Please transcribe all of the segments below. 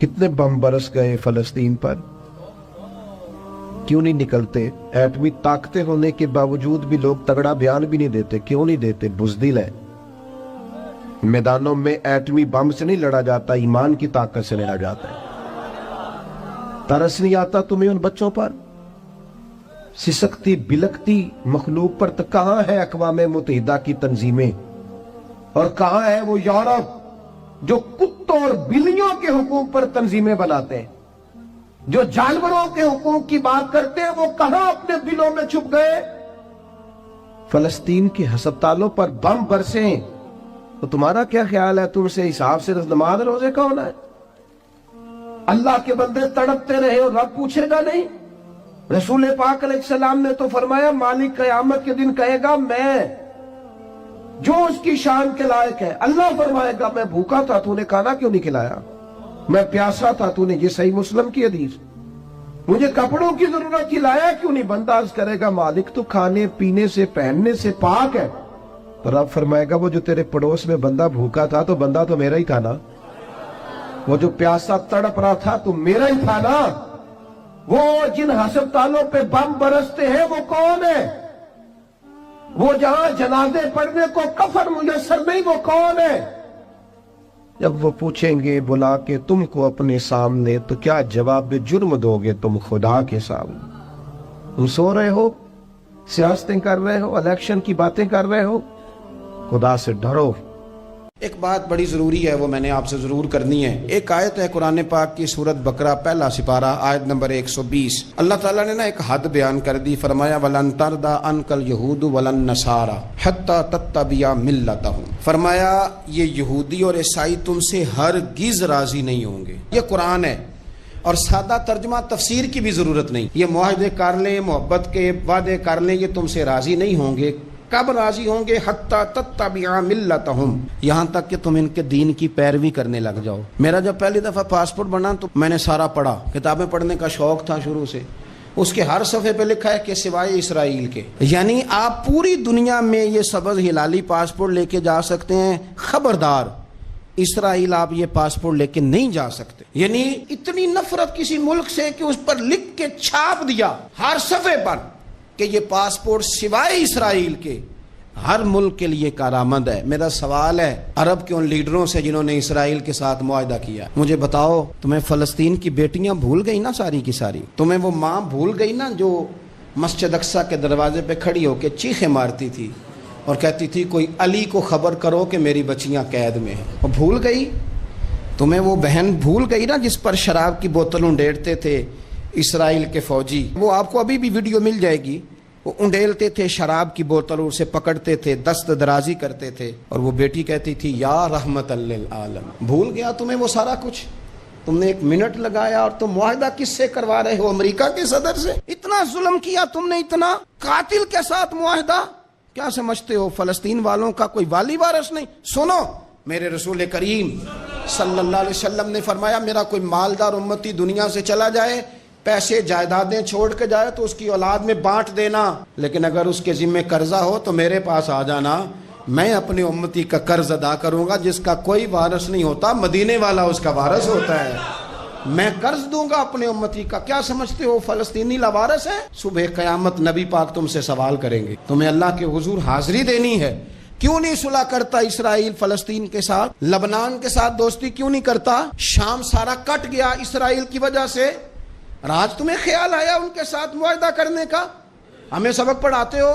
کتنے بم برس گئے فلسطین پر، کیوں نہیں نکلتے؟ ایٹمی طاقتیں ہونے کے باوجود بھی لوگ تگڑا بیان بھی نہیں دیتے. کیوں نہیں دیتے؟ بزدل ہے. میدانوں میں ایٹمی بم سے نہیں لڑا جاتا، ایمان کی طاقت سے لڑا جاتا ہے. ترس نہیں آتا تمہیں ان بچوں پر؟ سسکتی بلکتی مخلوق پر. تو کہاں ہے اقوام متحدہ کی تنظیمیں، اور کہاں ہے وہ یورپ جو کتوں اور بلیوں کے حقوق پر تنظیمیں بناتے ہیں، جو جانوروں کے حقوق کی بات کرتے ہیں؟ وہ کہاں اپنے دلوں میں چھپ گئے؟ فلسطین کے ہسپتالوں پر بم برسیں تو تمہارا کیا خیال ہے؟ تم سے حساب سے نماز روزے کا ہونا ہے؟ اللہ کے بندے تڑپتے رہے اور رب پوچھے گا نہیں؟ رسول پاک علیہ السلام نے تو فرمایا مالک قیامت کے دن کہے گا میں جو اس کی شان کے لائق ہے. اللہ فرمائے گا میں بھوکا تھا تو نے کھانا کیوں نہیں کھلایا، میں پیاسا تھا تو نے، یہ صحیح مسلم کی حدیث، مجھے کپڑوں کی ضرورت تھی لایا کیوں نہیں؟ بندہ عرض کرے گا مالک تو کھانے پینے سے پہننے سے پاک ہے. تو رب فرمائے گا وہ جو تیرے پڑوس میں بندہ بھوکا تھا تو بندہ تو میرا ہی تھا نا، وہ جو پیاسا تڑپ رہا تھا تو میرا ہی تھا نا. وہ جن ہسپتالوں پہ بم برستے ہیں وہ کون ہے؟ وہ جہاں جنازے پڑھنے کو کفن میسر نہیں، وہ کون ہے؟ جب وہ پوچھیں گے بلا کے تم کو اپنے سامنے تو کیا جواب جرم دو گے تم خدا کے سامنے؟ تم سو رہے ہو، سیاستیں کر رہے ہو، الیکشن کی باتیں کر رہے ہو. خدا سے ڈرو. ایک بات بڑی ضروری ہے، وہ میں نے آپ سے ضرور کرنی ہے. ایک آیت ہے قرآن پاک کی سورت بقرہ پہلا سپارہ آیت نمبر 120. اللہ تعالیٰ نے ایک حد بیان کر دی. فرمایا وَلَن تَرْضَىٰ عَنْكَ الْيَهُودُ وَلَا النَّصَارَىٰ حَتَّىٰ تَتَّبِعَ مِلَّتَهُمْ. فرمایا یہ یہودی اور عیسائی تم سے ہرگز راضی نہیں ہوں گے. یہ قرآن ہے اور سادہ ترجمہ تفسیر کی بھی ضرورت نہیں. یہ معاہدے کر لیں، محبت کے وعدے کر لیں، یہ تم سے راضی نہیں ہوں گے. کب راضی ہوں گے؟ حتی تتبع ملتہم، یہاں تک کہ تم ان کے دین کی پیروی کرنے لگ جاؤ. میرا جب پہلی دفعہ پاسپورٹ بنا تو میں نے سارا پڑھا، کتابیں پڑھنے کا شوق تھا شروع سے. اس کے ہر صفحے پہ لکھا ہے کہ سوائے اسرائیل کے، یعنی آپ پوری دنیا میں یہ سبز ہلالی پاسپورٹ لے کے جا سکتے ہیں، خبردار اسرائیل آپ یہ پاسپورٹ لے کے نہیں جا سکتے. یعنی اتنی نفرت کسی ملک سے کہ اس پر لکھ کے چھاپ دیا ہر صفحے پر کہ یہ پاسپورٹ سوائے اسرائیل کے ہر ملک کے لیے کارآمد ہے. میرا سوال ہے عرب کے ان لیڈروں سے جنہوں نے اسرائیل کے ساتھ معاہدہ کیا، مجھے بتاؤ تمہیں فلسطین کی بیٹیاں بھول گئی نا ساری کی ساری؟ تمہیں وہ ماں بھول گئی نا جو مسجد اقصیٰ کے دروازے پہ کھڑی ہو کے چیخیں مارتی تھی اور کہتی تھی کوئی علی کو خبر کرو کہ میری بچیاں قید میں ہیں؟ وہ بھول گئی؟ تمہیں وہ بہن بھول گئی نا جس پر شراب کی بوتل انڈیڑتے تھے اسرائیل کے فوجی؟ وہ آپ کو ابھی بھی ویڈیو مل جائے گی. وہ انڈیلتے تھے شراب کی بوتل، اسے پکڑتے تھے، دست درازی کرتے تھے، اور وہ بیٹی کہتی تھی یا رحمت للعالم. بھول گیا تمہیں وہ سارا کچھ؟ تم نے ایک منٹ لگایا اور تم معاہدہ کس سے کروا رہے ہو؟ امریکہ کے صدر سے. اتنا ظلم کیا تم نے، اتنا قاتل کے ساتھ معاہدہ. کیا سمجھتے ہو فلسطین والوں کا کوئی والی وارث نہیں؟ سنو، میرے رسول کریم صلی اللہ علیہ وسلم نے فرمایا میرا کوئی مالدار امتی دنیا سے چلا جائے، پیسے جائیدادیں چھوڑ کے جائے تو اس کی اولاد میں بانٹ دینا، لیکن اگر اس کے ذمہ قرضہ ہو تو میرے پاس آ جانا، میں اپنے امتی کا قرض ادا کروں گا. جس کا کوئی وارث نہیں ہوتا مدینے والا اس کا وارث ہوتا ہے. میں قرض دوں گا اپنے امتی کا. کیا سمجھتے ہو فلسطینی لاوارث ہے؟ صبح قیامت نبی پاک تم سے سوال کریں گے، تمہیں اللہ کے حضور حاضری دینی ہے. کیوں نہیں صلح کرتا اسرائیل فلسطین کے ساتھ؟ لبنان کے ساتھ دوستی کیوں نہیں کرتا؟ شام سارا کٹ گیا اسرائیل کی وجہ سے. آج تمہیں خیال آیا ان کے ساتھ معاہدہ کرنے کا؟ ہمیں سبق پڑھاتے ہو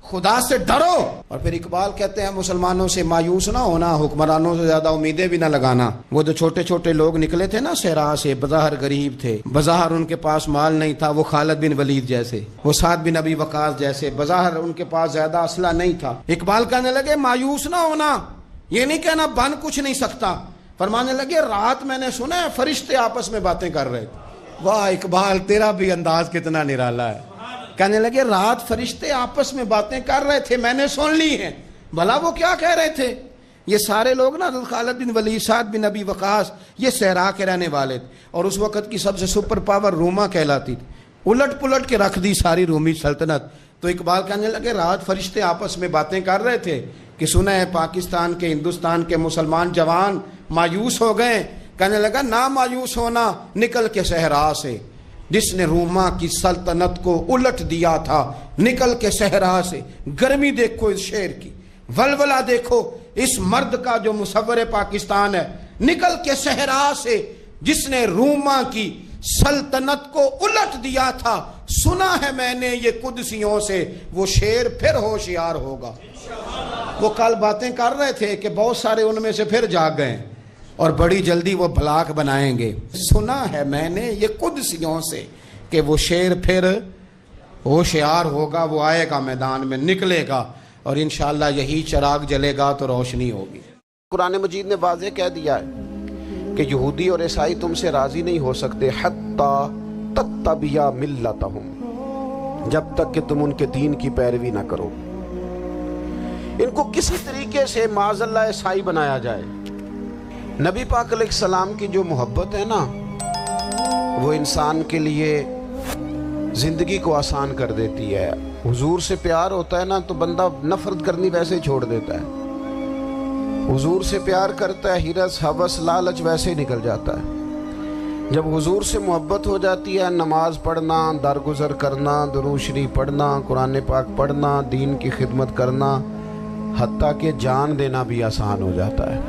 خدا سے ڈرو. اور پھر اقبال کہتے ہیں مسلمانوں سے مایوس نہ ہونا، حکمرانوں سے زیادہ امیدیں بھی نہ لگانا. وہ جو چھوٹے چھوٹے لوگ نکلے تھے نا صحرا سے، بظاہر غریب تھے، بظاہر ان کے پاس مال نہیں تھا، وہ خالد بن ولید جیسے، وہ سعد بن ابی وقاص جیسے، بظاہر ان کے پاس زیادہ اسلحہ نہیں تھا. اقبال کہنے لگے مایوس نہ ہونا، یہ نہیں کہنا بن کچھ نہیں سکتا. فرمانے لگے رات میں نے سنا ہے فرشتے آپس میں باتیں کر رہے تھے. واہ اقبال تیرا بھی انداز کتنا نرالا ہے. کہنے لگے رات فرشتے آپس میں باتیں کر رہے تھے، میں نے سن لی ہیں. بھلا وہ کیا کہہ رہے تھے؟ یہ سارے لوگ نا خالد بن ولید، سعد بن ابی وقاص، یہ صحرا کے رہنے والے تھے، اور اس وقت کی سب سے سپر پاور روما کہلاتی تھی. الٹ پلٹ کے رکھ دی ساری رومی سلطنت. تو اقبال کہنے لگے رات فرشتے آپس میں باتیں کر رہے تھے کہ سنا ہے پاکستان کے، ہندوستان کے مسلمان جوان مایوس ہو گئے، کہنے لگا نہ مایوس ہونا نکل کے صحرا سے، جس نے روما کی سلطنت کو الٹ دیا تھا، نکل کے صحرا سے۔ گرمی دیکھو اس شعر کی، ولولہ دیکھو اس مرد کا جو مصور پاکستان ہے، نکل کے صحرا سے جس نے روما کی سلطنت کو الٹ دیا تھا، سنا ہے میں نے یہ قدسیوں سے، وہ شیر پھر ہوشیار ہوگا۔ وہ کل باتیں کر رہے تھے کہ بہت سارے ان میں سے پھر جاگ گئے اور بڑی جلدی وہ بلاک بنائیں گے۔ سنا ہے میں نے یہ قدسیوں سے کہ وہ شیر پھر ہوشیار ہوگا، وہ آئے گا میدان میں، نکلے گا اور انشاءاللہ یہی چراغ جلے گا تو روشنی ہوگی۔ قرآن مجید نے واضح کہہ دیا ہے کہ یہودی اور عیسائی تم سے راضی نہیں ہو سکتے حتی تتبع ملتہم، جب تک کہ تم ان کے دین کی پیروی نہ کرو۔ ان کو کسی طریقے سے معاذ اللہ عیسائی بنایا جائے۔ نبی پاک علیہ السلام کی جو محبت ہے نا، وہ انسان کے لیے زندگی کو آسان کر دیتی ہے۔ حضور سے پیار ہوتا ہے نا تو بندہ نفرت کرنی ویسے ہی چھوڑ دیتا ہے۔ حضور سے پیار کرتا ہے، ہرس ہوس لالچ ویسے ہی نکل جاتا ہے۔ جب حضور سے محبت ہو جاتی ہے، نماز پڑھنا، درگزر کرنا، درود شریف پڑھنا، قرآن پاک پڑھنا، دین کی خدمت کرنا، حتیٰ کہ جان دینا بھی آسان ہو جاتا ہے۔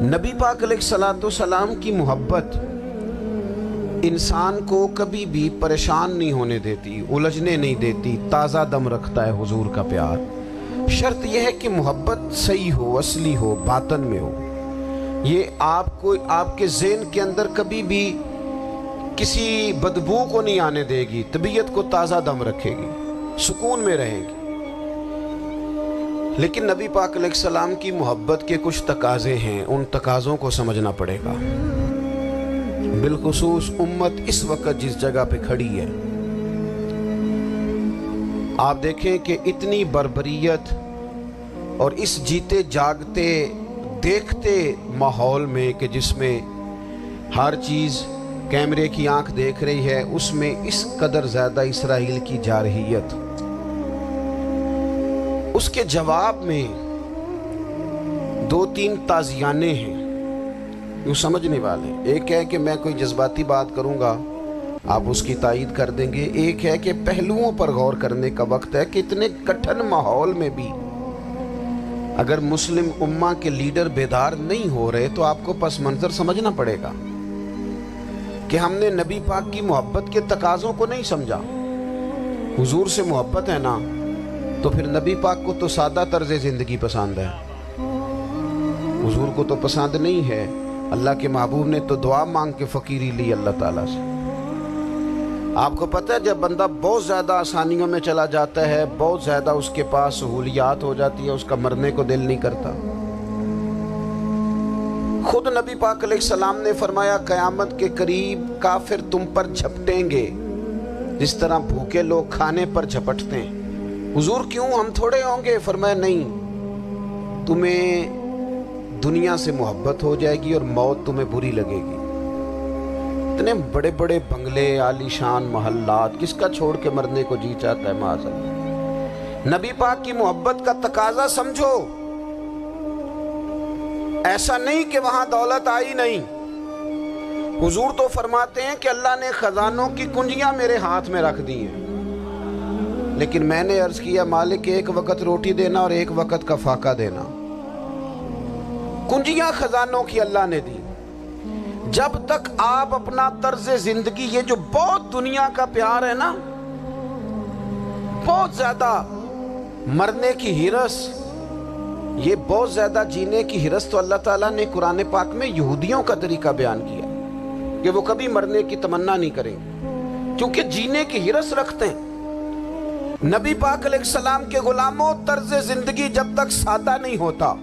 نبی پاک علیہ السلام کی محبت انسان کو کبھی بھی پریشان نہیں ہونے دیتی، الجھنے نہیں دیتی، تازہ دم رکھتا ہے حضور کا پیار۔ شرط یہ ہے کہ محبت صحیح ہو، اصلی ہو، باطن میں ہو۔ یہ آپ کے ذہن کے اندر کبھی بھی کسی بدبو کو نہیں آنے دے گی، طبیعت کو تازہ دم رکھے گی، سکون میں رہے گی۔ لیکن نبی پاک علیہ السلام کی محبت کے کچھ تقاضے ہیں، ان تقاضوں کو سمجھنا پڑے گا۔ بالخصوص امت اس وقت جس جگہ پہ کھڑی ہے، آپ دیکھیں کہ اتنی بربریت اور اس جیتے جاگتے دیکھتے ماحول میں کہ جس میں ہر چیز کیمرے کی آنکھ دیکھ رہی ہے، اس میں اس قدر زیادہ اسرائیل کی جارحیت، اس کے جواب میں دو تین تازیانے ہیں یوں سمجھنے والے۔ ایک ہے کہ میں کوئی جذباتی بات کروں گا، آپ اس کی تائید کر دیں گے۔ ایک ہے کہ پہلوؤں پر غور کرنے کا وقت ہے کہ اتنے کٹھن ماحول میں بھی اگر مسلم امہ کے لیڈر بیدار نہیں ہو رہے تو آپ کو پس منظر سمجھنا پڑے گا کہ ہم نے نبی پاک کی محبت کے تقاضوں کو نہیں سمجھا۔ حضور سے محبت ہے نا تو پھر نبی پاک کو تو سادہ طرز زندگی پسند ہے، حضور کو تو پسند نہیں ہے۔ اللہ کے محبوب نے تو دعا مانگ کے فقیری لی اللہ تعالیٰ سے۔ آپ کو پتہ ہے جب بندہ بہت زیادہ آسانیوں میں چلا جاتا ہے، بہت زیادہ اس کے پاس سہولیات ہو جاتی ہے، اس کا مرنے کو دل نہیں کرتا۔ خود نبی پاک علیہ السلام نے فرمایا قیامت کے قریب کافر تم پر جھپٹیں گے جس طرح بھوکے لوگ کھانے پر جھپٹتے ہیں۔ حضور کیوں، ہم تھوڑے ہوں گے؟ فرمایا نہیں، تمہیں دنیا سے محبت ہو جائے گی اور موت تمہیں بری لگے گی۔ اتنے بڑے بڑے بنگلے، عالی شان محلات، کس کا چھوڑ کے مرنے کو جی چاہتا ہے معاذ اللہ۔ نبی پاک کی محبت کا تقاضا سمجھو، ایسا نہیں کہ وہاں دولت آئی نہیں۔ حضور تو فرماتے ہیں کہ اللہ نے خزانوں کی کنجیاں میرے ہاتھ میں رکھ دی ہیں، لیکن میں نے عرض کیا مالک ایک وقت روٹی دینا اور ایک وقت کا فاقہ دینا۔ کنجیاں خزانوں کی اللہ نے دی۔ جب تک آپ اپنا طرز زندگی، یہ جو بہت دنیا کا پیار ہے نا، بہت زیادہ مرنے کی ہرس، یہ بہت زیادہ جینے کی ہرس تو اللہ تعالیٰ نے قرآن پاک میں یہودیوں کا طریقہ بیان کیا کہ وہ کبھی مرنے کی تمنا نہیں کریں کیونکہ جینے کی ہرس رکھتے ہیں۔ نبی پاک علیہ السلام کے غلاموں، طرز زندگی جب تک سادہ نہیں ہوتا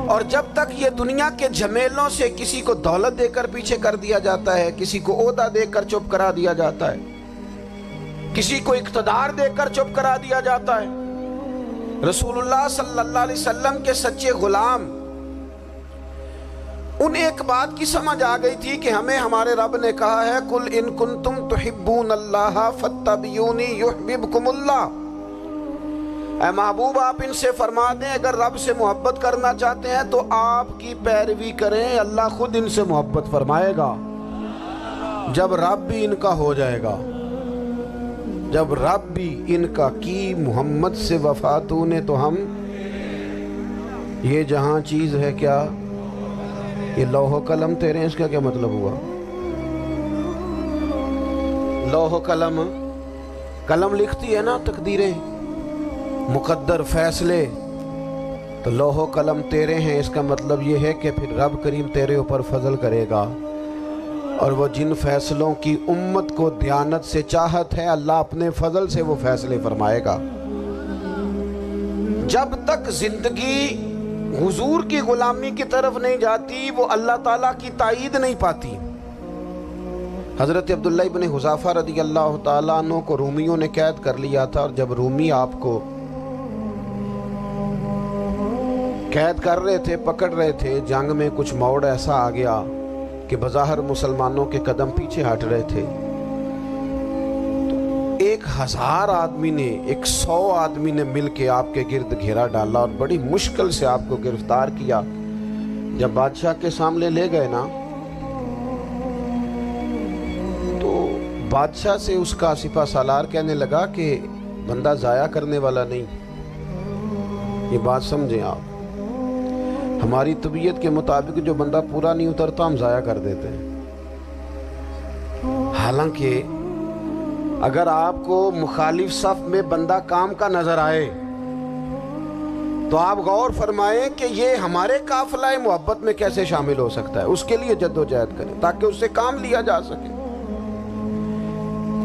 اور جب تک یہ دنیا کے جھمیلوں سے کسی کو دولت دے کر پیچھے کر دیا جاتا ہے، کسی کو عہدہ دے کر چپ کرا دیا جاتا ہے، کسی کو اقتدار دے کر چپ کرا دیا جاتا ہے، رسول اللہ صلی اللہ علیہ وسلم کے سچے غلام ان ایک بات کی سمجھ آ گئی تھی کہ ہمیں ہمارے رب نے کہا ہے قل ان کنتم تحبون اللہ فاتبعونی یحببکم اللہ، اے محبوب آپ ان سے فرما دیں اگر رب سے محبت کرنا چاہتے ہیں تو آپ کی پیروی کریں، اللہ خود ان سے محبت فرمائے گا جب رب بھی ان کا ہو جائے گا، جب رب بھی ان کا کی محمد سے وفا تو نے تو ہم یہ جہاں چیز ہے کیا، یہ لوح و قلم تیرے ہیں، اس کا کیا مطلب ہوا؟ لوح و قلم، قلم لکھتی ہے نا تقدیریں، مقدر فیصلے، تو لوح و قلم تیرے ہیں، اس کا مطلب یہ ہے کہ پھر رب کریم تیرے اوپر فضل کرے گا، اور وہ جن فیصلوں کی امت کو دیانت سے چاہت ہے اللہ اپنے فضل سے وہ فیصلے فرمائے گا۔ جب تک زندگی حضور کی غلامی کی طرف نہیں جاتی وہ اللہ تعالیٰ کی تائید نہیں پاتی۔ حضرت عبداللہ ابن حذافہ رضی اللہ تعالیٰ عنہ کو رومیوں نے قید کر لیا تھا، اور جب رومی آپ کو قید کر رہے تھے، پکڑ رہے تھے، جنگ میں کچھ موڑ ایسا آ گیا کہ بظاہر مسلمانوں کے قدم پیچھے ہٹ رہے تھے، تو 1000 آدمی نے 100 آدمی نے مل کے آپ کے گرد گھیرا ڈالا اور بڑی مشکل سے آپ کو گرفتار کیا۔ جب بادشاہ کے سامنے لے گئے نا تو بادشاہ سے اس کا سپہ سالار کہنے لگا کہ بندہ ضائع کرنے والا نہیں، یہ بات سمجھیں آپ، ہماری طبیعت کے مطابق جو بندہ پورا نہیں اترتا ہم ضائع کر دیتے ہیں۔ حالانکہ اگر آپ کو مخالف صف میں بندہ کام کا نظر آئے تو آپ غور فرمائیں کہ یہ ہمارے قافلہ محبت میں کیسے شامل ہو سکتا ہے، اس کے لیے جد و جہد کریں تاکہ اس سے کام لیا جا سکے۔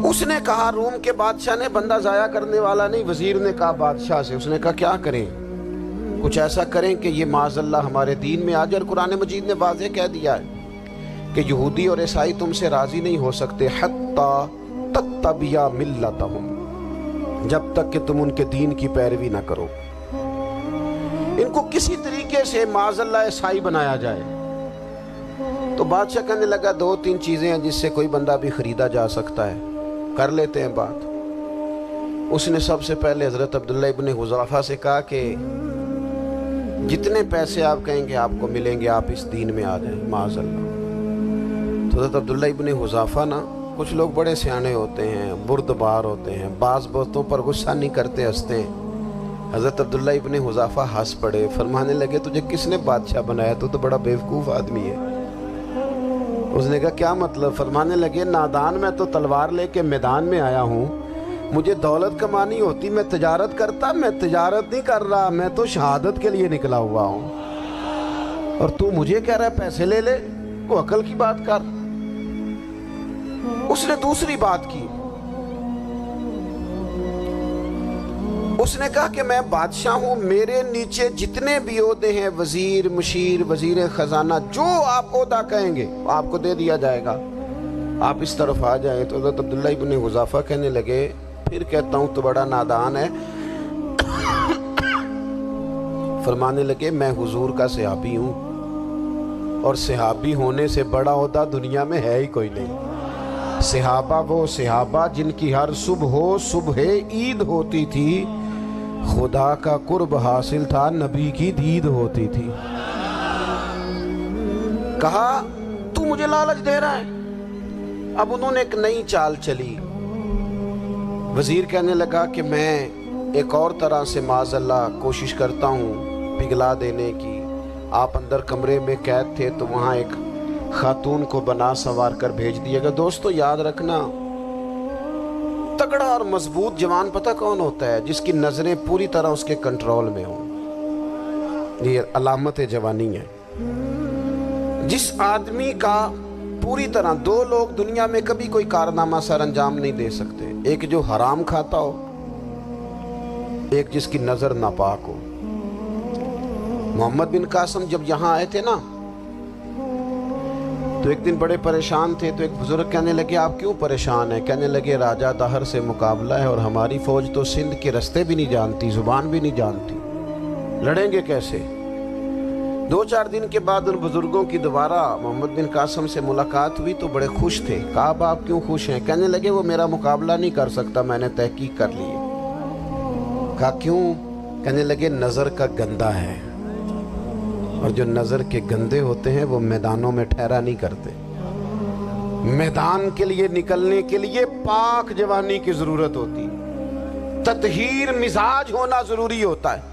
اس نے کہا روم کے بادشاہ نے بندہ ضائع کرنے والا نہیں، وزیر نے کہا بادشاہ سے، اس نے کہا کیا کریں، کچھ ایسا کریں کہ یہ معاذ اللہ ہمارے دین میں آ جائے۔ اور قرآن مجید نے واضح کہہ دیا ہے کہ یہودی اور عیسائی تم سے راضی نہیں ہو سکتے حتی تتبع ملتہم، جب تک کہ تم ان کے دین کی پیروی نہ کرو، ان کو کسی طریقے سے معاذ اللہ عیسائی بنایا جائے۔ تو بادشاہ کہنے لگا 2-3 چیزیں ہیں جس سے کوئی بندہ بھی خریدا جا سکتا ہے، کر لیتے ہیں بات۔ اس نے سب سے پہلے حضرت عبداللہ ابن حذافہ سے کہا کہ جتنے پیسے آپ کہیں گے آپ کو ملیں گے، آپ اس دین میں آ جائیں معاذ اللہ۔ تو حضرت عبداللہ ابن حذافہ نا، کچھ لوگ بڑے سیانے ہوتے ہیں، بردبار ہوتے ہیں، بعض باتوں پر غصہ نہیں کرتے، ہنستے ہیں۔ حضرت عبداللہ ابن حذافہ ہنس پڑے، فرمانے لگے تجھے کس نے بادشاہ بنایا، تو بڑا بیوقوف آدمی ہے۔ اس نے کہا کیا مطلب؟ فرمانے لگے نادان، میں تو تلوار لے کے میدان میں آیا ہوں، مجھے دولت کمانی ہوتی میں تجارت کرتا، میں تجارت نہیں کر رہا، میں تو شہادت کے لیے نکلا ہوا ہوں، اور تو مجھے کہہ رہا ہے پیسے لے لے، کو عقل کی بات کر۔ اس نے دوسری بات کی، اس نے کہا کہ میں بادشاہ ہوں، میرے نیچے جتنے بھی عہدے ہیں، وزیر، مشیر، وزیر خزانہ، جو آپ عہدہ کہیں گے آپ کو دے دیا جائے گا، آپ اس طرف آ جائیں۔ تو حضرت عبداللہ ابن حذافہ کہنے لگے پھر کہتا ہوں تو بڑا نادان ہے۔ فرمانے لگے میں حضور کا صحابی ہوں، اور صحابی ہونے سے بڑا عہدہ دنیا میں ہے ہی کوئی نہیں۔ صحابہ وہ صحابہ جن کی ہر صبح عید ہوتی تھی، خدا کا قرب حاصل تھا، نبی کی دید ہوتی تھی۔ کہا تو مجھے لالچ دے رہا ہے۔ اب انہوں نے ایک نئی چال چلی، وزیر کہنے لگا کہ میں ایک اور طرح سے معاذ اللہ کوشش کرتا ہوں پگھلا دینے کی۔ آپ اندر کمرے میں قید تھے تو وہاں ایک خاتون کو بنا سنوار کر بھیج دیا گیا۔ دوستو یاد رکھنا، تگڑا اور مضبوط جوان پتہ کون ہوتا ہے؟ جس کی نظریں پوری طرح اس کے کنٹرول میں ہوں، یہ علامت جوانی ہے۔ جس آدمی کا پوری طرح، 2 لوگ دنیا میں کبھی کوئی کارنامہ سر انجام نہیں دے سکتے، ایک جو حرام کھاتا ہو، ایک جس کی نظر ناپاک ہو۔ محمد بن قاسم جب یہاں آئے تھے نا تو ایک دن بڑے پریشان تھے، تو ایک بزرگ کہنے لگے آپ کیوں پریشان ہیں؟ کہنے لگے راجہ دہر سے مقابلہ ہے، اور ہماری فوج تو سندھ کے رستے بھی نہیں جانتی، زبان بھی نہیں جانتی، لڑیں گے کیسے؟ 2-4 دن کے بعد ان بزرگوں کی دوبارہ محمد بن قاسم سے ملاقات ہوئی تو بڑے خوش تھے۔ کہا اب آپ کیوں خوش ہیں؟ کہنے لگے وہ میرا مقابلہ نہیں کر سکتا، میں نے تحقیق کر لی ہے۔ کہا کیوں؟ کہنے لگے نظر کا گندہ ہے، اور جو نظر کے گندے ہوتے ہیں وہ میدانوں میں ٹھہرا نہیں کرتے۔ میدان کے لیے نکلنے کے لیے پاک جوانی کی ضرورت ہوتی ہے، تطہیر مزاج ہونا ضروری ہوتا ہے،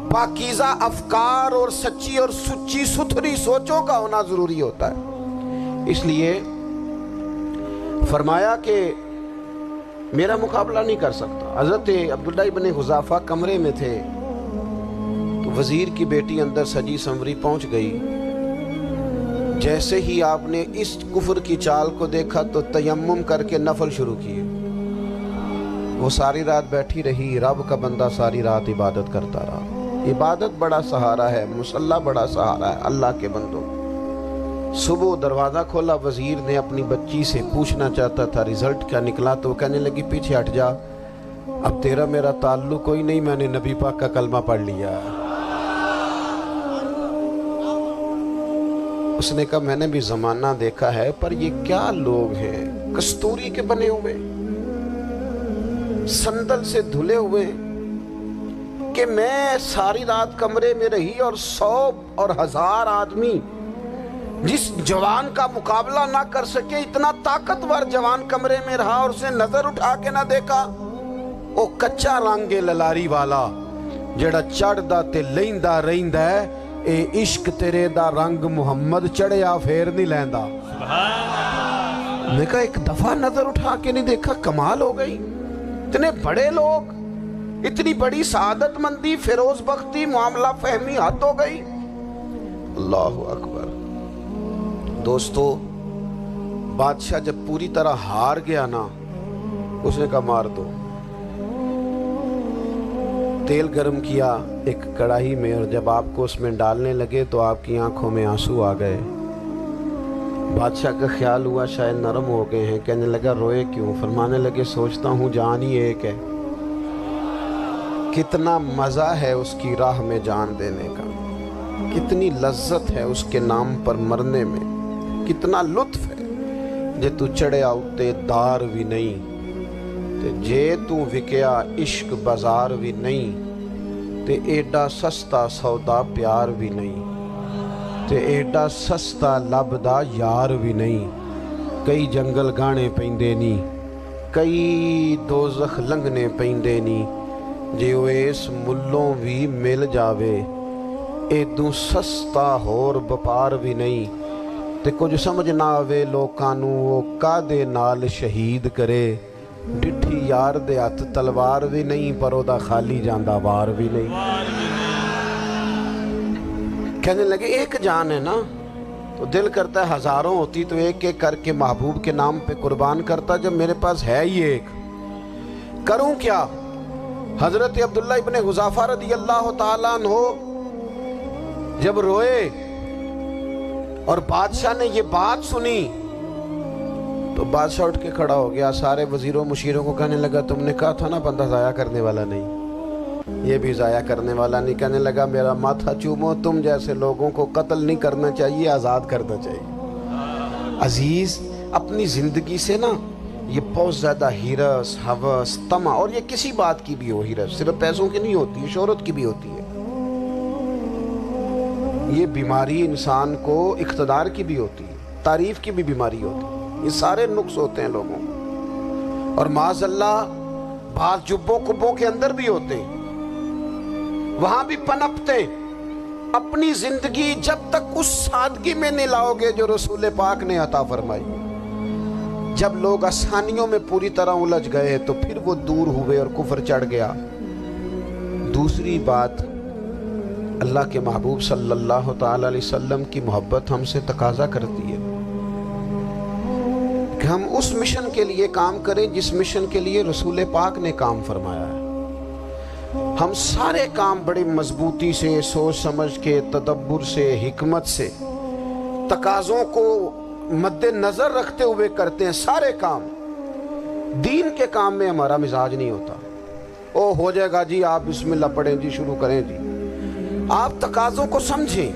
پاکیزہ افکار اور سچی اور سچی ستھری سوچوں کا ہونا ضروری ہوتا ہے۔ اس لیے فرمایا کہ میرا مقابلہ نہیں کر سکتا۔ حضرت عبداللہ ابن حذافہ کمرے میں تھے تو وزیر کی بیٹی اندر سجی سنوری پہنچ گئی۔ جیسے ہی آپ نے اس کفر کی چال کو دیکھا تو تیمم کر کے نفل شروع کیے۔ وہ ساری رات بیٹھی رہی، رب کا بندہ ساری رات عبادت کرتا رہا۔ عبادت بڑا سہارا ہے، مصلی بڑا سہارا ہے اللہ کے بندوں۔ صبح دروازہ کھولا، وزیر نے اپنی بچی سے پوچھنا چاہتا تھا رزلٹ کیا نکلا، تو وہ کہنے لگی پیچھے ہٹ جا، اب تیرا میرا تعلق کوئی نہیں، میں نے نبی پاک کا کلمہ پڑھ لیا۔ اس نے کہا میں نے بھی زمانہ دیکھا ہے، پر یہ کیا لوگ ہیں، کستوری کے بنے ہوئے، سندل سے دھلے ہوئے، کہ میں ساری رات کمرے میں رہی اور 100 اور 1000 آدمی جس جوان کا مقابلہ نہ کر سکے، اتنا طاقتور جوان کمرے میں رہا اور اسے نظر اٹھا کے نہ دیکھا۔ او کچا رنگے للاری والا جڑا چڑھ دا تے لیندا رہندا ہے، اے عشق تیرے دا رنگ محمد چڑھیا پھیر نہیں لیندا۔ میں کہا ایک دفعہ نظر اٹھا کے نہیں دیکھا، کمال ہو گئی۔ اتنے بڑے لوگ، اتنی بڑی سعادت مندی، فیروز بختی، معاملہ فہمی حد ہو گئی۔ اللہ اکبر۔ دوستو، بادشاہ جب پوری طرح ہار گیا نا، اس نے کہا مار دو۔ تیل گرم کیا ایک کڑاہی میں، اور جب آپ کو اس میں ڈالنے لگے تو آپ کی آنکھوں میں آنسو آ گئے۔ بادشاہ کا خیال ہوا شاید نرم ہو گئے ہیں، کہنے لگا روئے کیوں؟ فرمانے لگے سوچتا ہوں جان ہی ایک ہے، کتنا مزہ ہے اس کی راہ میں جان دینے کا، کتنی لذت ہے اس کے نام پر مرنے میں، کتنا لطف ہے۔ جے تو چڑھیا اتے دار بھی نہیں، تے جے تو وکیا عشق بازار بھی نہیں، تے ایڈا سستا سودا پیار بھی نہیں، تے ایڈا سستا لبدا یار بھی نہیں۔ کئی جنگل گانے پیندے نہیں، کئی دوزخ لنگنے پیندے نہیں، جے وہ اس ملوں بھی مل جاوے، ایدوں سستا ہور بپار بھی نہیں۔ تے کچھ سمجھ نہ آوے لوکاں نوں وہ کادے نال شہید کرے، ڈٹھی یار دے ہاتھ تلوار بھی نہیں، پر او دا خالی جاندہ وار بھی نہیں۔ کہنے لگے ایک جان ہے نا، تو دل کرتا ہے ہزاروں ہوتی تو ایک ایک کر کے محبوب کے نام پہ قربان کرتا، جب میرے پاس ہے ہی ایک، کروں کیا؟ حضرت عبداللہ ابن حذافہ رضی اللہ تعالیٰ عنہ جب روئے اور بادشاہ نے یہ بات سنی تو بادشاہ اٹھ کے کھڑا ہو گیا، سارے وزیروں مشیروں کو کہنے لگا تم نے کہا تھا نا بندہ ضائع کرنے والا نہیں، یہ بھی ضائع کرنے والا نہیں۔ کہنے لگا میرا ماتھا چومو، تم جیسے لوگوں کو قتل نہیں کرنا چاہیے، آزاد کرنا چاہیے۔ عزیز، اپنی زندگی سے نا یہ بہت زیادہ ہرس، ہوس، طمع، اور یہ کسی بات کی بھی ہو، ہرس صرف پیسوں کی نہیں ہوتی، شہرت کی بھی ہوتی ہے، یہ بیماری انسان کو اقتدار کی بھی ہوتی ہے، تعریف کی بھی بیماری ہوتی ہے، یہ سارے نقص ہوتے ہیں لوگوں کو، اور معاذ اللہ بعض جبوں کبوں کے اندر بھی ہوتے ہیں، وہاں بھی پنپتے۔ اپنی زندگی جب تک اس سادگی میں نہیں لاؤ گے جو رسول پاک نے عطا فرمائی، جب لوگ آسانیوں میں پوری طرح الجھ گئے تو پھر وہ دور ہوئے اور کفر چڑھ گیا۔ دوسری بات، اللہ کے محبوب صلی اللہ تعالی علیہ وسلم کی محبت ہم سے تقاضا کرتی ہے کہ ہم اس مشن کے لیے کام کریں جس مشن کے لیے رسول پاک نے کام فرمایا ہے۔ ہم سارے کام بڑی مضبوطی سے، سوچ سمجھ کے، تدبر سے، حکمت سے، تقاضوں کو مد نظر رکھتے ہوئے کرتے ہیں سارے کام۔ دین کے کام میں ہمارا مزاج نہیں ہوتا، او ہو جائے گا جی، آپ بسم اللہ پڑھیں جی، شروع کریں جی۔ آپ تقاضوں کو سمجھیں،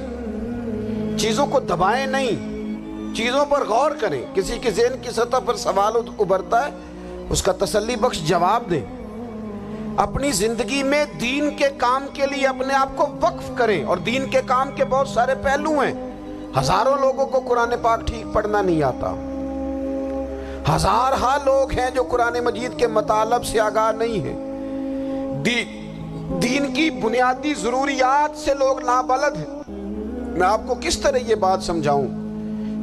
چیزوں کو دبائیں نہیں، چیزوں پر غور کریں۔ کسی کے ذہن کی سطح پر سوال ابھرتا ہے، اس کا تسلی بخش جواب دیں۔ اپنی زندگی میں دین کے کام کے لیے اپنے آپ کو وقف کریں. اور دین کے کام کے بہت سارے پہلو ہیں. ہزاروں لوگوں کو قرآن پاک ٹھیک پڑھنا نہیں آتا. ہزارہا لوگ ہیں جو قرآن مجید کے مطالب سے آگاہ نہیں ہیں. دین کی بنیادی ضروریات سے لوگ نابلد ہیں. میں آپ کو کس طرح یہ بات سمجھاؤں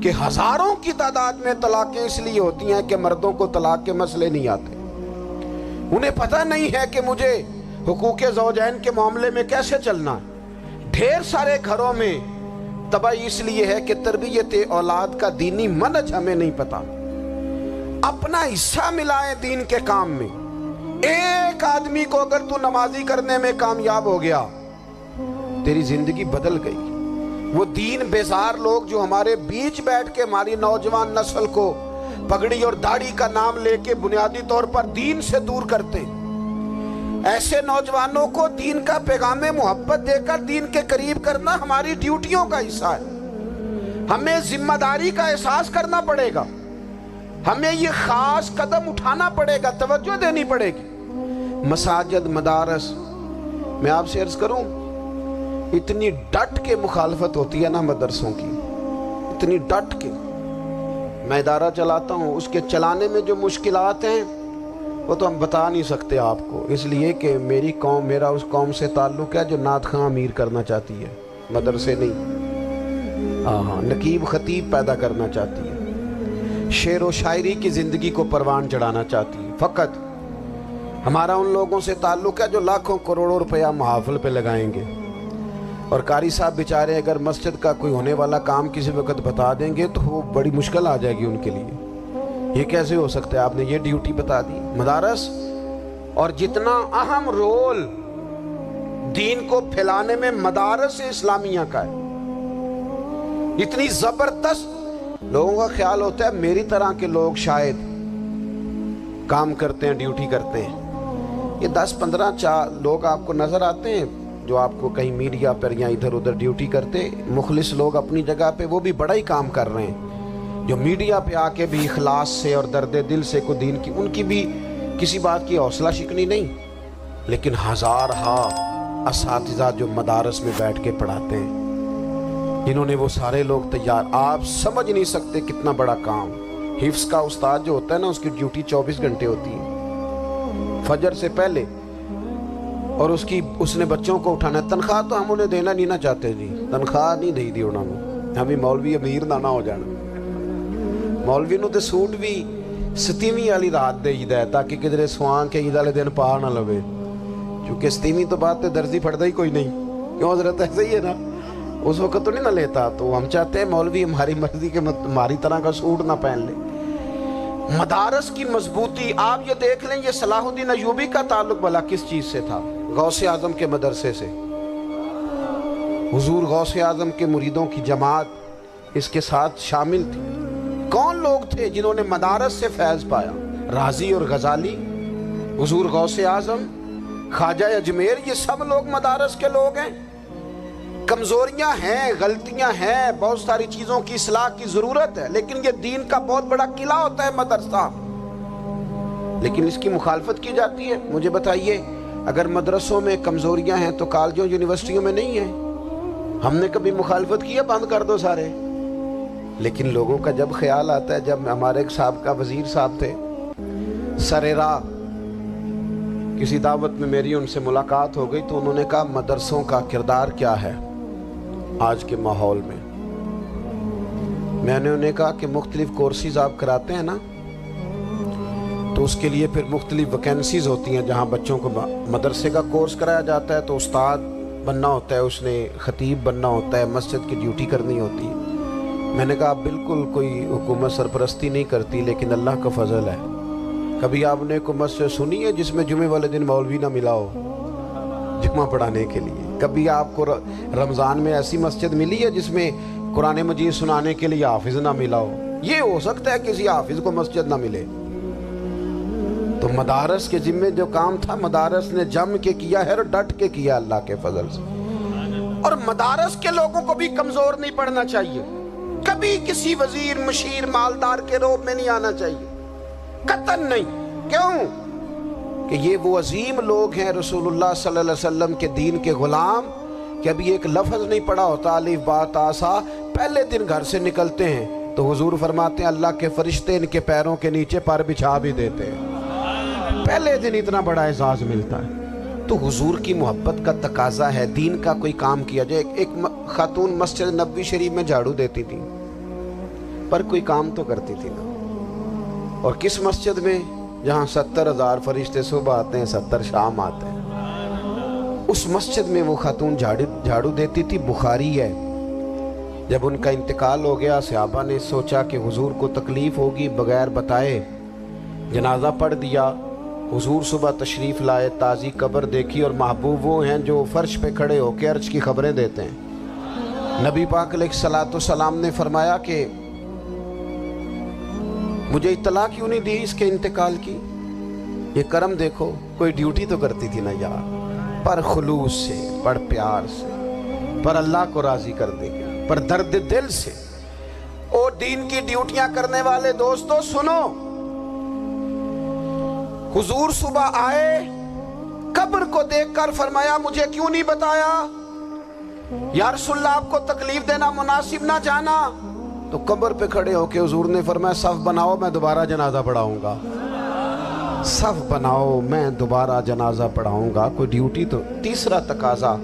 کہ ہزاروں کی تعداد میں طلاقیں اس لیے ہوتی ہیں کہ مردوں کو طلاق کے مسئلے نہیں آتے. انہیں پتہ نہیں ہے کہ مجھے حقوق زوجین کے معاملے میں کیسے چلنا ہے. ڈھیر سارے گھروں میں تباہی اس لیے ہے کہ تربیت اولاد کا دینی منہج ہمیں نہیں پتا. اپنا حصہ ملائیں دین کے کام میں. ایک آدمی کو اگر تو نمازی کرنے میں کامیاب ہو گیا, تیری زندگی بدل گئی. وہ دین بیزار لوگ جو ہمارے بیچ بیٹھ کے ہماری نوجوان نسل کو پگڑی اور داڑھی کا نام لے کے بنیادی طور پر دین سے دور کرتے, ایسے نوجوانوں کو دین کا پیغام محبت دے کر دین کے قریب کرنا ہماری ڈیوٹیوں کا حصہ ہے. ہمیں ذمہ داری کا احساس کرنا پڑے گا. ہمیں یہ خاص قدم اٹھانا پڑے گا, توجہ دینی پڑے گی. مساجد, مدارس, میں آپ سے عرض کروں, اتنی ڈٹ کے مخالفت ہوتی ہے نا مدرسوں کی, اتنی ڈٹ کے. میں ادارہ چلاتا ہوں, اس کے چلانے میں جو مشکلات ہیں وہ تو ہم بتا نہیں سکتے آپ کو, اس لیے کہ میری قوم, میرا اس قوم سے تعلق ہے جو نعت خواں امیر کرنا چاہتی ہے, مدرسے نہیں. ہاں, نقیب خطیب پیدا کرنا چاہتی ہے, شعر و شاعری کی زندگی کو پروان چڑھانا چاہتی ہے. فقط ہمارا ان لوگوں سے تعلق ہے جو لاکھوں کروڑوں روپیہ محافل پہ لگائیں گے. اور قاری صاحب بیچارے اگر مسجد کا کوئی ہونے والا کام کسی وقت بتا دیں گے تو وہ بڑی مشکل آ جائے گی ان کے لیے. یہ کیسے ہو سکتا ہے, آپ نے یہ ڈیوٹی بتا دی. مدارس اور جتنا اہم رول دین کو پھیلانے میں مدارس اسلامیہ کا ہے, اتنی زبردست. لوگوں کا خیال ہوتا ہے میری طرح کے لوگ شاید کام کرتے ہیں, ڈیوٹی کرتے ہیں. یہ 10-15 لوگ آپ کو نظر آتے ہیں جو آپ کو کہیں میڈیا پر یا ادھر ادھر ڈیوٹی کرتے. مخلص لوگ اپنی جگہ پہ وہ بھی بڑا ہی کام کر رہے ہیں, جو میڈیا پہ آ کے بھی اخلاص سے اور درد دل سے کو دین کی, ان کی بھی کسی بات کی حوصلہ شکنی نہیں. لیکن ہزارہا اساتذہ جو مدارس میں بیٹھ کے پڑھاتے ہیں, جنہوں نے وہ سارے لوگ تیار, آپ سمجھ نہیں سکتے کتنا بڑا کام. حفظ کا استاد جو ہوتا ہے نا, اس کی ڈیوٹی 24 گھنٹے ہوتی ہے فجر سے پہلے, اور اس نے بچوں کو اٹھانا ہے. تنخواہ تو ہم انہیں دینا نہیں نہ چاہتے جی, تنخواہ نہیں دے دی انہوں نے. ہمیں مولوی امیر نہ ہو جانا. مولوی نو تے سوٹ بھی 27ویں والی رات دے ہی ہے تاکہ کدھر سوان کے عید والے دن پا نہ لوے, کیونکہ 27ویں تو بعد تے درزی پھڑتا ہی کوئی نہیں. کیوں حضرت, ایسے ہی ہے نا, اس وقت تو نہیں نہ لیتا. تو ہم چاہتے ہیں مولوی ہماری مرضی کے ہماری طرح کا سوٹ نہ پہن لے. مدارس کی مضبوطی آپ یہ دیکھ لیں, یہ صلاح الدین ایوبی کا تعلق بھلا کس چیز سے تھا؟ غوث اعظم کے مدرسے سے. حضور غوث اعظم کے مریدوں کی جماعت اس کے ساتھ شامل تھی. کون لوگ تھے جنہوں نے مدارس سے فیض پایا؟ رازی اور غزالی, حضور غوث اعظم, خواجہ اجمیر, یہ سب لوگ مدارس کے لوگ ہیں. کمزوریاں ہیں, غلطیاں ہیں, بہت ساری چیزوں کی اصلاح کی ضرورت ہے, لیکن یہ دین کا بہت بڑا قلعہ ہوتا ہے مدرسہ. لیکن اس کی مخالفت کی جاتی ہے. مجھے بتائیے, اگر مدرسوں میں کمزوریاں ہیں تو کالجوں یونیورسٹیوں میں نہیں ہیں؟ ہم نے کبھی مخالفت کی ہے بند کر دو سارے؟ لیکن لوگوں کا جب خیال آتا ہے, جب ہمارے ایک سابقہ وزیر صاحب تھے سر راہ, کسی دعوت میں میری ان سے ملاقات ہو گئی تو انہوں نے کہا مدرسوں کا کردار کیا ہے آج کے ماحول میں. میں نے انہیں کہا کہ مختلف کورسز آپ کراتے ہیں نا, تو اس کے لیے پھر مختلف ویکینسیز ہوتی ہیں جہاں بچوں کو مدرسے کا کورس کرایا جاتا ہے تو استاد بننا ہوتا ہے, اس نے خطیب بننا ہوتا ہے, مسجد کی ڈیوٹی کرنی ہوتی ہے. میں نے کہا آپ بالکل کوئی حکومت سرپرستی نہیں کرتی, لیکن اللہ کا فضل ہے. کبھی آپ نے کوئی مسجد سنی ہے جس میں جمعے والے دن مولوی نہ ملا ہو جمعہ پڑھانے کے لیے؟ کبھی آپ کو رمضان میں ایسی مسجد ملی ہے جس میں قرآن مجید سنانے کے لیے حافظ نہ ملا ہو؟ یہ ہو سکتا ہے کسی حافظ کو مسجد نہ ملے. تو مدارس کے ذمے جو کام تھا مدارس نے جم کے کیا ہے اور ڈٹ کے کیا اللہ کے فضل سے. اور مدارس کے لوگوں کو بھی کمزور نہیں پڑنا چاہیے, کبھی کسی وزیر مشیر مالدار کے روب میں نہیں آنا چاہیے, قطعاً نہیں. کیوں؟ کہ یہ وہ عظیم لوگ ہیں رسول اللہ صلی اللہ علیہ وسلم کے دین کے غلام کہ ابھی ایک لفظ نہیں پڑا ہوتا الف با تا سا، پہلے دن گھر سے نکلتے ہیں تو حضور فرماتے ہیں اللہ کے فرشتے ان کے پیروں کے نیچے پر بچھا بھی دیتے ہیں، پہلے دن اتنا بڑا اعزاز ملتا ہے۔ تو حضور کی محبت کا تقاضا ہے دین کا کوئی کام کیا جائے۔ ایک خاتون مسجد نبوی شریف میں جھاڑو دیتی تھی پر کوئی کام تو کرتی تھی نا، اور کس مسجد میں؟ جہاں 70,000 فرشتے صبح آتے ہیں 70 شام آتے ہیں، اس مسجد میں وہ خاتون جھاڑو دیتی تھی۔ بخاری ہے، جب ان کا انتقال ہو گیا صحابہ نے سوچا کہ حضور کو تکلیف ہوگی، بغیر بتائے جنازہ پڑھ دیا۔ حضور صبح تشریف لائے، تازی قبر دیکھی، اور محبوب وہ ہیں جو فرش پہ کھڑے ہو کے عرش کی خبریں دیتے ہیں۔ نبی پاک علیہ الصلوۃ والسلام نے فرمایا کہ مجھے اطلاع کیوں نہیں دی اس کے انتقال کی؟ یہ کرم دیکھو، کوئی ڈیوٹی تو کرتی تھی نا یار، پر خلوص سے، پر پیار سے، پر اللہ کو راضی کر دے گی، پر درد دل سے۔ اور دین کی ڈیوٹیاں کرنے والے دوستو سنو، حضور صبح آئے، قبر کو دیکھ کر فرمایا مجھے کیوں نہیں بتایا؟ یا رسول اللہ آپ کو تکلیف دینا مناسب نہ جانا؟ تو قبر پہ کھڑے ہو کے حضور نے فرمایا صف بناؤ میں دوبارہ جنازہ پڑھاؤں گا، صف بناؤ میں دوبارہ جنازہ پڑھاؤں گا۔ کوئی ڈیوٹی تو۔ تیسرا تقاضا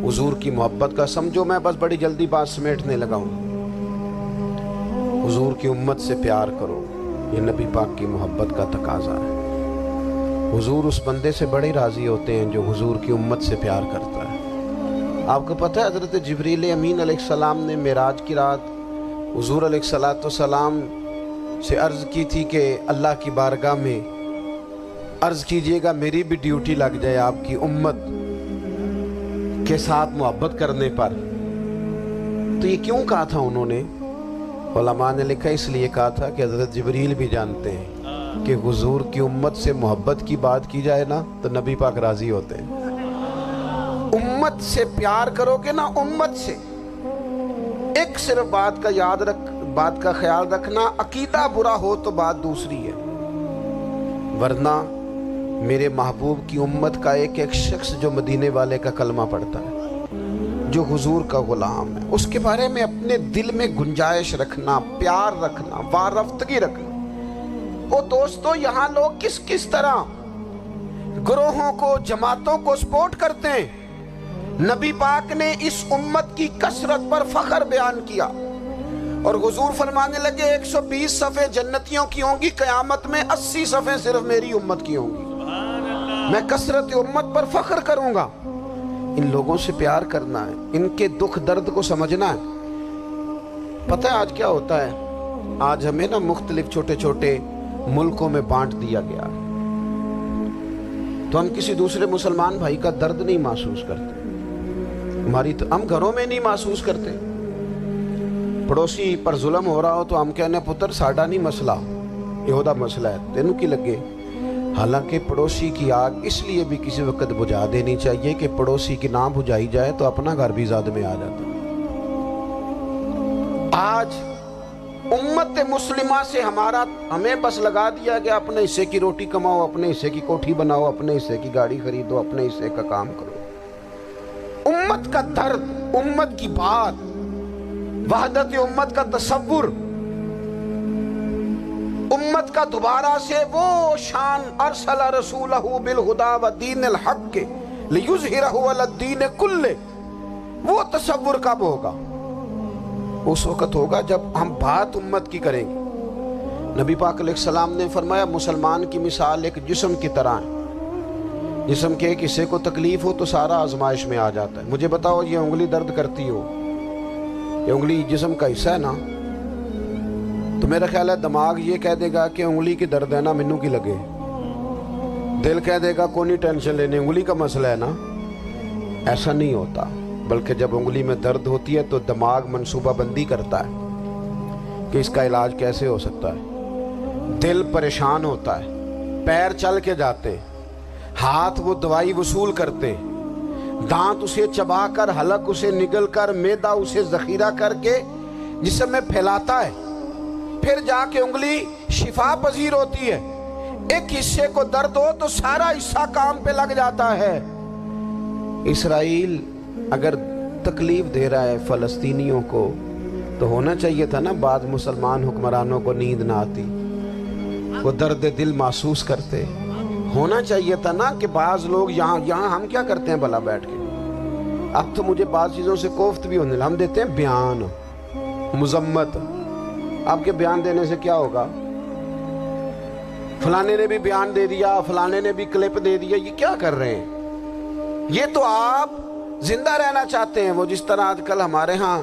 حضور کی محبت کا، سمجھو میں بس بڑی جلدی بات سمیٹنے لگا ہوں، حضور کی امت سے پیار کرو، یہ نبی پاک کی محبت کا تقاضا ہے۔ حضور اس بندے سے بڑے راضی ہوتے ہیں جو حضور کی امت سے پیار کرتا ہے۔ آپ کو پتہ ہے حضرت جبریل امین علیہ السلام نے معراج کی رات حضور علیہ الصلوۃ والسلام سے عرض کی تھی کہ اللہ کی بارگاہ میں عرض کیجئے گا میری بھی ڈیوٹی لگ جائے آپ کی امت کے ساتھ محبت کرنے پر۔ تو یہ کیوں کہا تھا انہوں نے؟ علماء نے لکھا اس لیے کہا تھا کہ حضرت جبریل بھی جانتے ہیں کہ حضور کی امت سے محبت کی بات کی جائے نا تو نبی پاک راضی ہوتے ہیں۔ امت سے پیار کرو گے نا، امت سے۔ ایک صرف بات کا خیال رکھنا، عقیدہ برا ہو تو بات دوسری ہے، ورنہ میرے محبوب کی امت کا ایک ایک شخص جو مدینے والے کا کلمہ پڑھتا ہے، جو حضور کا غلام ہے، اس کے بارے میں اپنے دل میں گنجائش رکھنا، پیار رکھنا، وارفتگی رکھنا۔ او دوستو، یہاں لوگ کس طرح گروہوں کو، جماعتوں کو سپورٹ کرتے ہیں۔ نبی پاک نے اس امت کی کثرت پر فخر بیان کیا، اور حضور فرمانے لگے 120 صفحے جنتیوں کی ہوں گی، قیامت میں 80 صفحے صرف میری امت کی ہوں گی، میں کثرت امت پر فخر کروں گا۔ ان لوگوں سے پیار کرنا ہے، ان کے دکھ درد کو سمجھنا ہے۔ پتہ ہے آج کیا ہوتا ہے؟ آج ہمیں نا مختلف چھوٹے چھوٹے ملکوں میں بانٹ دیا گیا، تو ہم کسی دوسرے مسلمان بھائی کا درد نہیں محسوس کرتے، ہم گھروں میں نہیں محسوس کرتے۔ پڑوسی پر ظلم ہو رہا ہو تو ہم کہنے پتر ساڈا نہیں مسئلہ، یہ دا مسئلہ ہے، تینوں کی لگے۔ حالانکہ پڑوسی کی آگ اس لیے بھی کسی وقت بجھا دینی چاہیے کہ پڑوسی کی نہ بجھائی جائے تو اپنا گھر بھی زاد میں آ جاتا۔ آج امت مسلمہ سے ہمیں بس لگا دیا گیا اپنے حصے کی روٹی کماؤ، اپنے حصے کی کوٹھی بناؤ، اپنے حصے کی گاڑی خریدو، اپنے حصے کا کام کرو۔ امت کا درد، امت کی بات، وحدت امت کا تصور، امت کا دوبارہ سے وہ شان ارسل رسولہ بالہدی ودین الحق لیظہرہ علی الدین کلہ، وہ تصور کب ہوگا؟ اس وقت ہوگا جب ہم بات امت کی کریں گے۔ نبی پاک علیہ السلام نے فرمایا مسلمان کی مثال ایک جسم کی طرح ہے، جسم کے ایک حصے کو تکلیف ہو تو سارا آزمائش میں آ جاتا ہے۔ مجھے بتاؤ یہ انگلی درد کرتی ہو، یہ انگلی جسم کا حصہ ہے نا، تو میرا خیال ہے دماغ یہ کہہ دے گا کہ انگلی کی درد ہے نا منو کی لگے، دل کہہ دے گا کوئی نہیں ٹینشن لینے، انگلی کا مسئلہ ہے نا۔ ایسا نہیں ہوتا، بلکہ جب انگلی میں درد ہوتی ہے تو دماغ منصوبہ بندی کرتا ہے کہ اس کا علاج کیسے ہو سکتا ہے، دل پریشان ہوتا ہے، پیر چل کے جاتے، ہاتھ وہ دوائی وصول کرتے، دانت اسے چبا کر، حلق اسے نگل کر، معدہ اسے ذخیرہ کر کے جسم میں پھیلاتا ہے، پھر جا کے انگلی شفا پذیر ہوتی ہے۔ ایک حصے کو درد ہو تو سارا حصہ کام پہ لگ جاتا ہے۔ اسرائیل اگر تکلیف دے رہا ہے فلسطینیوں کو تو ہونا چاہیے تھا نا بعض مسلمان حکمرانوں کو نیند نہ آتی، وہ درد دل محسوس کرتے۔ ہونا چاہیے تھا نا کہ بعض لوگ یہاں ہم کیا کرتے ہیں بھلا بیٹھ کے، اب تو مجھے بعض چیزوں سے کوفت بھی ہونے لگا، ہم دیتے ہیں بیان مذمت۔ آپ کے بیان دینے سے کیا ہوگا؟ فلانے نے بھی بیان دے دیا، فلانے نے بھی کلپ دے دیا، یہ کیا کر رہے ہیں؟ یہ تو آپ زندہ رہنا چاہتے ہیں۔ وہ جس طرح آج کل ہمارے ہاں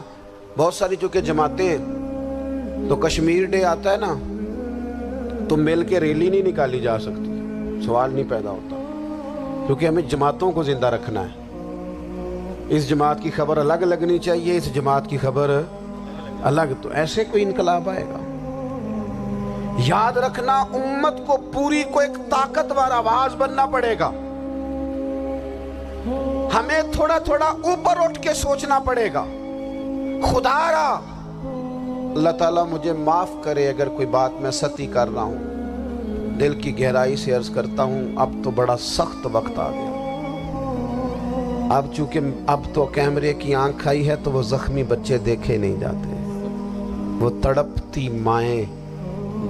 بہت ساری چونکہ جماعتیں ہیں، تو کشمیر ڈے آتا ہے نا تو مل کے ریلی نہیں نکالی جا سکتی، سوال نہیں پیدا ہوتا، کیونکہ ہمیں جماعتوں کو زندہ رکھنا ہے۔ اس جماعت کی خبر الگ لگنی چاہیے، اس جماعت کی خبر الگ، تو ایسے کوئی انقلاب آئے گا؟ یاد رکھنا امت کو پوری کو ایک طاقتور آواز بننا پڑے گا، ہمیں تھوڑا تھوڑا اوپر اٹھ کے سوچنا پڑے گا۔ خدا را اللہ تعالیٰ مجھے معاف کرے اگر کوئی بات میں سطحی کر رہا ہوں، دل کی گہرائی سے عرض کرتا ہوں اب تو بڑا سخت وقت آ گیا۔ اب چونکہ اب تو کیمرے کی آنکھ آئی ہے تو وہ زخمی بچے دیکھے نہیں جاتے، وہ تڑپتی مائیں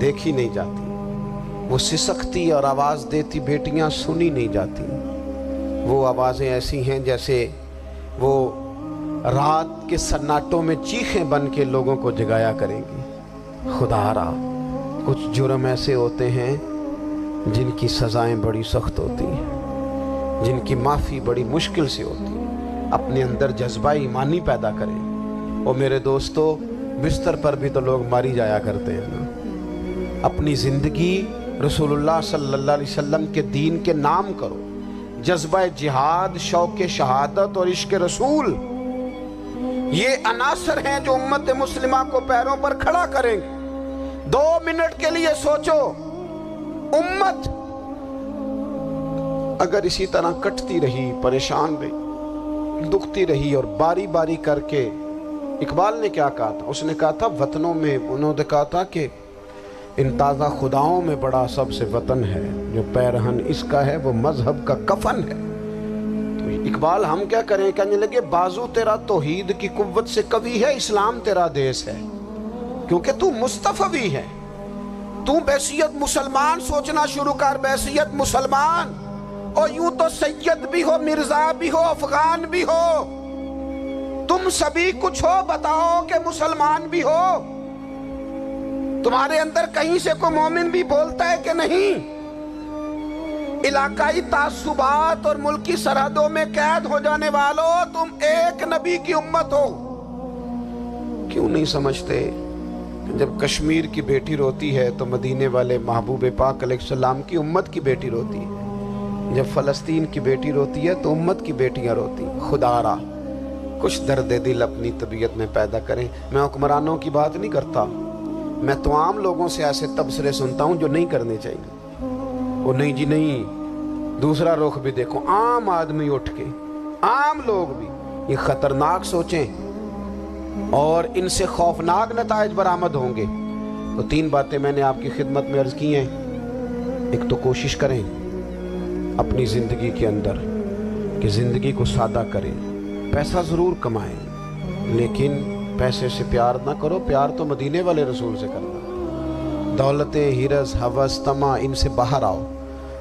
دیکھی نہیں جاتی، وہ سسکتی اور آواز دیتی بیٹیاں سنی نہیں جاتی۔ وہ آوازیں ایسی ہیں جیسے وہ رات کے سناٹوں میں چیخیں بن کے لوگوں کو جگایا کریں گی۔ خدا را کچھ جرم ایسے ہوتے ہیں جن کی سزائیں بڑی سخت ہوتی ہیں، جن کی معافی بڑی مشکل سے ہوتی ہے۔ اپنے اندر جذبہ ایمانی پیدا کریں۔ اور میرے دوستو بستر پر بھی تو لوگ ماری جایا کرتے ہیں نا۔ اپنی زندگی رسول اللہ صلی اللہ علیہ وسلم کے دین کے نام کرو۔ جذبہ جہاد، شوق شہادت اور عشق رسول، یہ عناصر ہیں جو امت مسلمہ کو پیروں پر کھڑا کریں گے۔ 2 منٹ کے لیے سوچو، امت اگر اسی طرح کٹتی رہی، پریشان رہی، دکھتی رہی اور باری باری کر کے، اقبال نے کیا کہا تھا؟ اس نے کہا تھا وطنوں میں، انہوں نے کہا تھا کہ ان تازہ خداؤں میں بڑا سب سے وطن ہے، جو پیرہن اس کا ہے وہ مذہب کا کفن ہے۔ تو اقبال ہم کیا کریں؟ کہنے لگے بازو تیرا توحید کی قوت سے قوی ہے، اسلام تیرا دیس ہے، کیونکہ تو مصطفی ہے۔ تو بحیثیت مسلمان سوچنا شروع کر، بحیثیت مسلمان، اور یوں تو سید بھی ہو، مرزا بھی ہو، افغان بھی ہو، تم سبھی کچھ ہو، بتاؤ کہ مسلمان بھی ہو۔ تمہارے اندر کہیں سے کوئی مومن بھی بولتا ہے کہ نہیں؟ علاقائی تعصبات اور ملکی سرحدوں میں قید ہو جانے والوں، تم ایک نبی کی امت ہو۔ کیوں نہیں سمجھتے جب کشمیر کی بیٹی روتی ہے تو مدینے والے محبوب پاک علیہ السلام کی امت کی بیٹی روتی ہے، جب فلسطین کی بیٹی روتی ہے تو امت کی بیٹیاں روتی ہیں۔ خدا را کچھ درد دل اپنی طبیعت میں پیدا کریں۔ میں حکمرانوں کی بات نہیں کرتا، میں تو عام لوگوں سے ایسے تبصرے سنتا ہوں جو نہیں کرنے چاہیے۔ وہ نہیں جی نہیں، دوسرا رخ بھی دیکھو، عام آدمی اٹھ کے، عام لوگ بھی یہ خطرناک سوچیں اور ان سے خوفناک نتائج برآمد ہوں گے۔ تو 3 باتیں میں نے آپ کی خدمت میں عرض کی ہیں۔ ایک تو کوشش کریں اپنی زندگی کے اندر کہ زندگی کو سادہ کریں، پیسہ ضرور کمائیں لیکن پیسے سے پیار نہ کرو، پیار تو مدینے والے رسول سے کرنا۔ دولتیں، ہرس، ہوس، طمع، ان سے باہر آؤ۔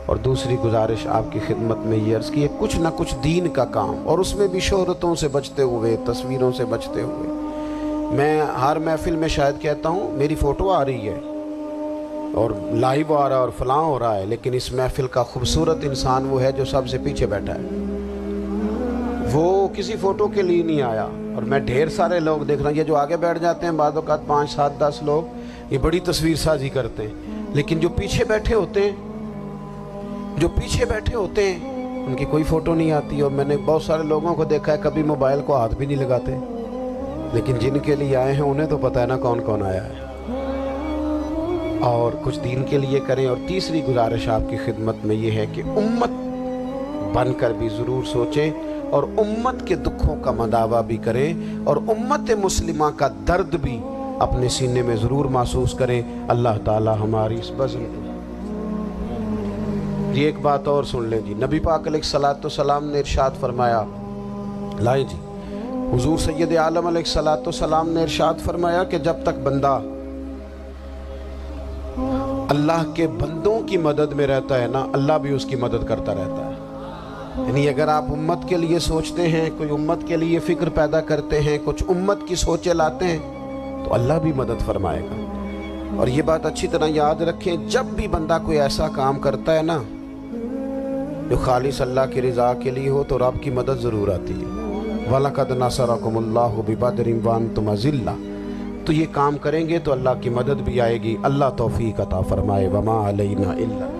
اور دوسری گزارش آپ کی خدمت میں یہ عرض کی ہے، کچھ نہ کچھ دین کا کام، اور اس میں بھی شہرتوں سے بچتے ہوئے، تصویروں سے بچتے ہوئے۔ میں ہر محفل میں شاید کہتا ہوں میری فوٹو آ رہی ہے اور لائیو آ رہا ہے اور فلاں ہو رہا ہے، لیکن اس محفل کا خوبصورت انسان وہ ہے جو سب سے پیچھے بیٹھا ہے، وہ کسی فوٹو کے لیے نہیں آیا۔ اور میں ڈھیر سارے لوگ دیکھ رہا ہوں، یہ جو آگے بیٹھ جاتے ہیں بعض اوقات 5، 7، 10 لوگ، یہ بڑی تصویر سازی کرتے ہیں، لیکن جو پیچھے بیٹھے ہوتے ہیں ان کی کوئی فوٹو نہیں آتی۔ اور میں نے بہت سارے لوگوں کو دیکھا ہے کبھی موبائل کو ہاتھ بھی نہیں لگاتے، لیکن جن کے لیے آئے ہیں انہیں تو پتہ ہے نا کون کون آیا ہے۔ اور کچھ دین کے لیے کریں۔ اور تیسری گزارش آپ کی خدمت میں یہ ہے کہ امت بن کر بھی ضرور سوچیں اور امت کے دکھوں کا مداوا بھی کریں، اور امت مسلمہ کا درد بھی اپنے سینے میں ضرور محسوس کریں۔ اللہ تعالی ہماری اس بزم کو جی ایک بات اور سن لیں جی، نبی پاک علیہ الصلوۃ والسلام نے ارشاد فرمایا، لائیں جی، حضور سید عالم علیہ الصلوۃ والسلام نے ارشاد فرمایا کہ جب تک بندہ اللہ کے بندوں کی مدد میں رہتا ہے نا، اللہ بھی اس کی مدد کرتا رہتا ہے۔ یعنی اگر آپ امت کے لیے سوچتے ہیں، کوئی امت کے لیے فکر پیدا کرتے ہیں، کچھ امت کی سوچیں لاتے ہیں، تو اللہ بھی مدد فرمائے گا۔ اور یہ بات اچھی طرح یاد رکھیں، جب بھی بندہ کوئی ایسا کام کرتا ہے نا جو خالص اللہ کی رضا کے لیے ہو، تو رب کی مدد ضرور آتی ہے۔ وَلَقَدْ نَصَرَكُمُ اللَّهُ بِبَدْرٍ وَأَنْتُمْ أَذِلَّةٌ، تو یہ کام کریں گے تو اللہ کی مدد بھی آئے گی۔ اللہ توفیق عطا فرمائے۔ وَمَا عَلَيْنَا إِلَّا